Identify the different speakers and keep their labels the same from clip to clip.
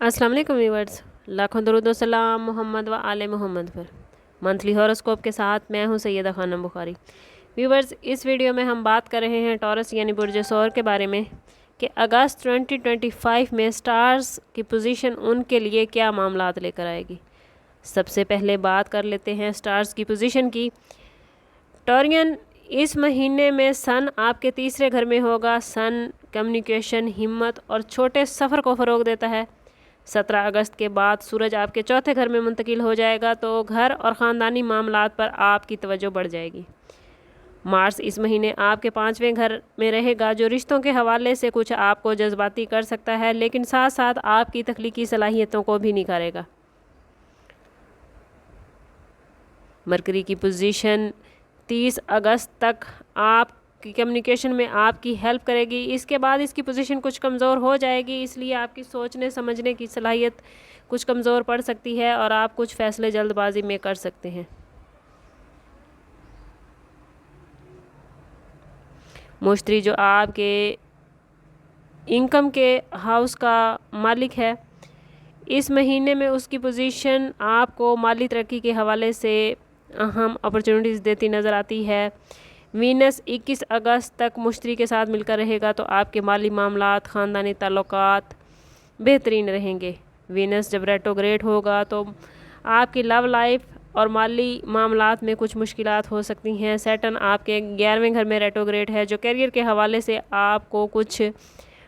Speaker 1: अस्सलाम वालेकुम व्यूअर्स, लाखों दरूद व सलाम मोहम्मद व आले मोहम्मद पर। मंथली हॉरोस्कोप के साथ मैं हूं सैयदा खानम बुखारी। व्यूअर्स, इस वीडियो में हम बात कर रहे हैं टॉरस यानी बुर्ज सौर के बारे में कि अगस्त 2025 में स्टार्स की पोजीशन उनके लिए क्या मामलात लेकर आएगी। सबसे पहले बात कर लेते हैं स्टार्स की पोजीशन की। टॉरियन, इस महीने में सन आपके तीसरे घर में होगा। सन कम्युनिकेशन, हिम्मत और छोटे सफ़र को फ़रोग देता है। 17 अगस्त के बाद सूरज आपके चौथे घर में मुंतकिल हो जाएगा तो घर और ख़ानदानी मामलात पर आपकी तवज्जो बढ़ जाएगी। मार्स इस महीने आपके 5वें घर में रहेगा, जो रिश्तों के हवाले से कुछ आपको जज्बाती कर सकता है, लेकिन साथ साथ आपकी तख्लीकी सलाहियतों को भी निखारेगा। मरकरी की पोजीशन 30 अगस्त तक आपकी कम्युनिकेशन में आपकी हेल्प करेगी। इसके बाद इसकी पोजीशन कुछ कमज़ोर हो जाएगी, इसलिए आपकी सोचने समझने की सलाहियत कुछ कमज़ोर पड़ सकती है और आप कुछ फ़ैसले जल्दबाजी में कर सकते हैं। मुश्तरी, जो आपके इनकम के हाउस का मालिक है, इस महीने में उसकी पोजीशन आपको माली तरक्की के हवाले से अहम अपॉर्चुनिटीज़ देती नज़र आती है। वीनस 21 अगस्त तक मुश्तरी के साथ मिलकर रहेगा तो आपके माली मामलात, ख़ानदानी ताल्लुकात बेहतरीन रहेंगे। वीनस जब रेट्रोग्रेड होगा तो आपकी लव लाइफ और माली मामलात में कुछ मुश्किलात हो सकती हैं। सैटर्न आपके 11वें घर में रेट्रोग्रेड है, जो करियर के हवाले से आपको कुछ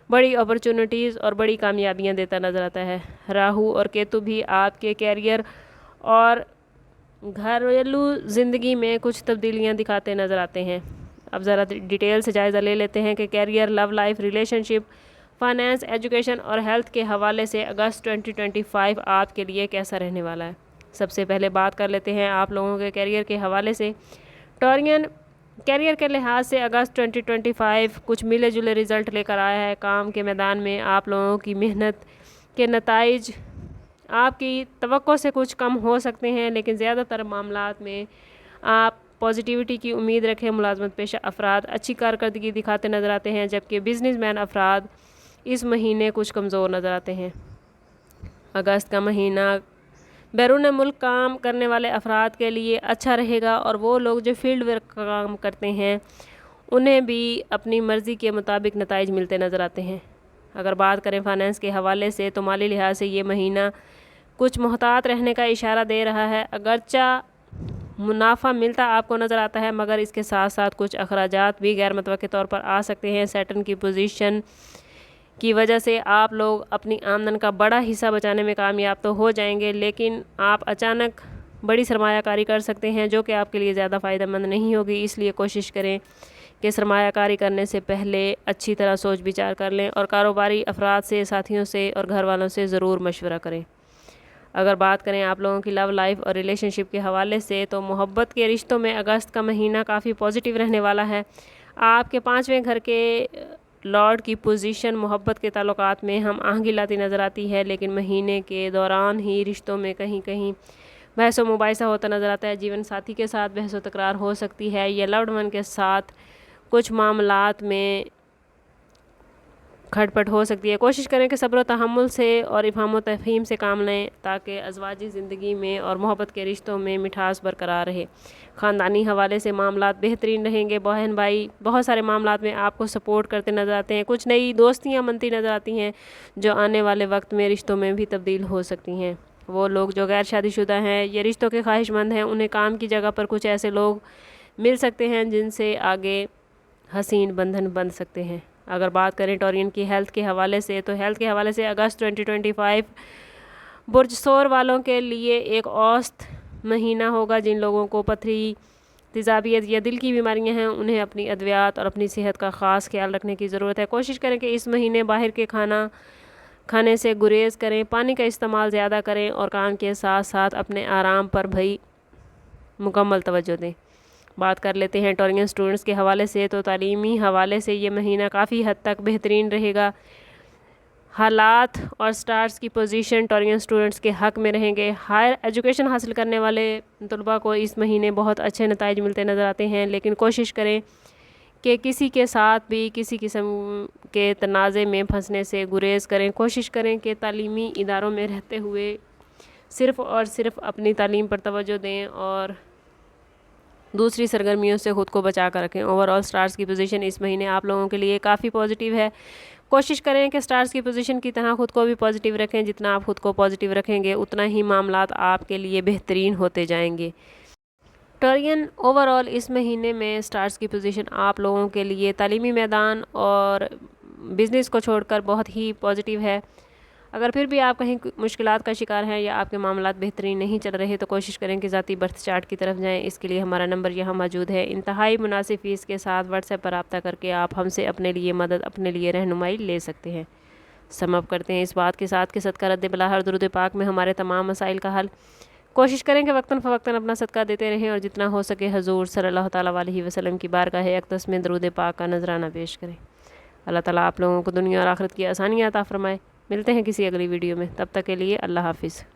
Speaker 1: बड़ी अपॉर्चुनिटीज़ और बड़ी कामयाबियां देता नज़र आता है। राहु और केतु भी आपके कैरियर और घरेलू ज़िंदगी में कुछ तब्दीलियां दिखाते नज़र आते हैं। अब ज़रा डिटेल से जायज़ा ले लेते हैं कि career, love life, relationship, finance, education और हेल्थ के हवाले से अगस्त 2025 आपके लिए कैसा रहने वाला है। सबसे पहले बात कर लेते हैं आप लोगों के कैरियर के हवाले से। टॉरियन, कैरियर के लिहाज से अगस्त 2025 कुछ मिले जुले रिज़ल्ट लेकर आया है। काम के मैदान में आप लोगों की मेहनत के नताइज आपकी तवक्को से कुछ कम हो सकते हैं, लेकिन ज़्यादातर मामलात में आप पॉजिटिविटी की उम्मीद रखें। मुलाजमत पेशा अफराद अच्छी कारकर्दगी दिखाते नज़र आते हैं, जबकि बिजनेसमैन अफराद इस महीने कुछ कमज़ोर नज़र आते हैं। अगस्त का महीना बैरून मुल्क काम करने वाले अफराद के लिए अच्छा रहेगा और वो लोग जो फील्ड वर्क का काम करते हैं उन्हें भी अपनी मर्ज़ी के मुताबिक नताइज मिलते नज़र आते हैं। अगर बात करें फाइनेंस के हवाले से तो माली लिहाज से ये महीना कुछ मुहतात रहने का इशारा दे रहा है। अगरचा मुनाफा मिलता आपको नज़र आता है, मगर इसके साथ साथ कुछ अखराजात भी गैर मुतवक्किल तौर पर आ सकते हैं। सैटर्न की पोजीशन की वजह से आप लोग अपनी आमदन का बड़ा हिस्सा बचाने में कामयाब तो हो जाएंगे, लेकिन आप अचानक बड़ी सरमायाकारी कर सकते हैं जो कि आपके लिए ज़्यादा फ़ायदेमंद नहीं होगी। इसलिए कोशिश करें कि सरमायाकारी करने से पहले अच्छी तरह सोच विचार कर लें और कारोबारी अफराद से, साथियों से और घर वालों से ज़रूर मशवरा करें। अगर बात करें आप लोगों की लव लाइफ और रिलेशनशिप के हवाले से तो मोहब्बत के रिश्तों में अगस्त का महीना काफ़ी पॉजिटिव रहने वाला है। आपके 5वें घर के लॉर्ड की पोजीशन मोहब्बत के ताल्लुकात में हम आहंगी लाती नज़र आती है, लेकिन महीने के दौरान ही रिश्तों में कहीं कहीं बहस व मुबाहिसा होता नज़र आता है। जीवन साथी के साथ बहस व तकरार हो सकती है या लव्ड वन के साथ कुछ मामलात में खटपट हो सकती है। कोशिश करें कि सब्र व तहम्मुल से और इफ़हाम व तफ़हीम से काम लें ताकि अज़वाजी ज़िंदगी में और मोहब्बत के रिश्तों में मिठास बरकरार रहे। ख़ानदानी हवाले से मामलात बेहतरीन रहेंगे। बहन भाई बहुत सारे मामलात में आपको सपोर्ट करते नज़र आते हैं। कुछ नई दोस्तियाँ बनती नज़र आती हैं जो आने वाले वक्त में रिश्तों में भी तब्दील हो सकती हैं। वो लोग जो गैर शादीशुदा हैं या रिश्तों के ख्वाहिशमंद हैं, उन्हें काम की जगह पर कुछ ऐसे लोग मिल सकते हैं जिनसे आगे हसीन बंधन बन सकते हैं। अगर बात करें टॉरियन की हेल्थ के हवाले से तो हेल्थ के हवाले से अगस्त 2025 बुर्ज सौर वालों के लिए एक औसत महीना होगा। जिन लोगों को पथरी, तेज़ाबियत या दिल की बीमारियां हैं, उन्हें अपनी अद्वियात और अपनी सेहत का ख़ास ख्याल रखने की ज़रूरत है। कोशिश करें कि इस महीने बाहर के खाना खाने से गुरेज करें, पानी का इस्तेमाल ज़्यादा करें और काम के साथ साथ अपने आराम पर भी मुकम्मल तवज्जो दें। बात कर लेते हैं टॉरियन स्टूडेंट्स के हवाले से तो तालीमी हवाले से ये महीना काफ़ी हद तक बेहतरीन रहेगा। हालात और स्टार्स की पोजीशन टॉरियन स्टूडेंट्स के हक़ में रहेंगे। हायर एजुकेशन हासिल करने वाले तलबा को इस महीने बहुत अच्छे नताइज मिलते नज़र आते हैं, लेकिन कोशिश करें کہ کسی کے ساتھ بھی کسی قسم کے تنازع میں پھنسنے سے گریز کریں۔ کوشش کریں کہ تعلیمی اداروں میں رہتے ہوئے صرف اور صرف اپنی تعلیم پر توجہ دیں اور دوسری سرگرمیوں سے خود کو بچا کر رکھیں۔ اوور آل سٹارز کی پوزیشن اس مہینے آپ لوگوں کے لیے کافی پازیٹیو ہے۔ کوشش کریں کہ سٹارز کی پوزیشن کی طرح خود کو بھی پازیٹیو رکھیں۔ جتنا آپ خود کو پازیٹیو رکھیں گے اتنا ہی معاملات آپ کے لیے بہترین ہوتے جائیں گے۔ ٹورین اوور آل اس مہینے میں سٹارز کی پوزیشن آپ لوگوں کے لیے تعلیمی میدان اور بزنس کو چھوڑ کر بہت ہی پازیٹیو ہے۔ اگر پھر بھی آپ کہیں مشکلات کا شکار ہیں یا آپ کے معاملات بہترین نہیں چل رہے تو کوشش کریں کہ ذاتی برتھ چارٹ کی طرف جائیں۔ اس کے لیے ہمارا نمبر یہاں موجود ہے۔ انتہائی مناسب فیس کے ساتھ واٹس ایپ پر رابطہ کر کے آپ ہم سے اپنے لیے مدد، اپنے لیے رہنمائی لے سکتے ہیں۔ سم اپ کرتے ہیں اس بات کے ساتھ کہ صدقہ رد بلا ہر درود پاک میں ہمارے تمام مسائل کا حل۔ کوشش کریں کہ وقتاً فوقتاً اپنا صدقہ دیتے رہیں اور جتنا ہو سکے حضور صلی اللہ تعالیٰ علیہ وسلم کی بارگاہ اقدس میں درود پاک کا نذرانہ پیش کریں۔ اللہ تعالیٰ آپ لوگوں کو دنیا اور آخرت کی آسانیاں عطا فرمائے۔ ملتے ہیں کسی اگلی ویڈیو میں، تب تک کے لیے اللہ حافظ۔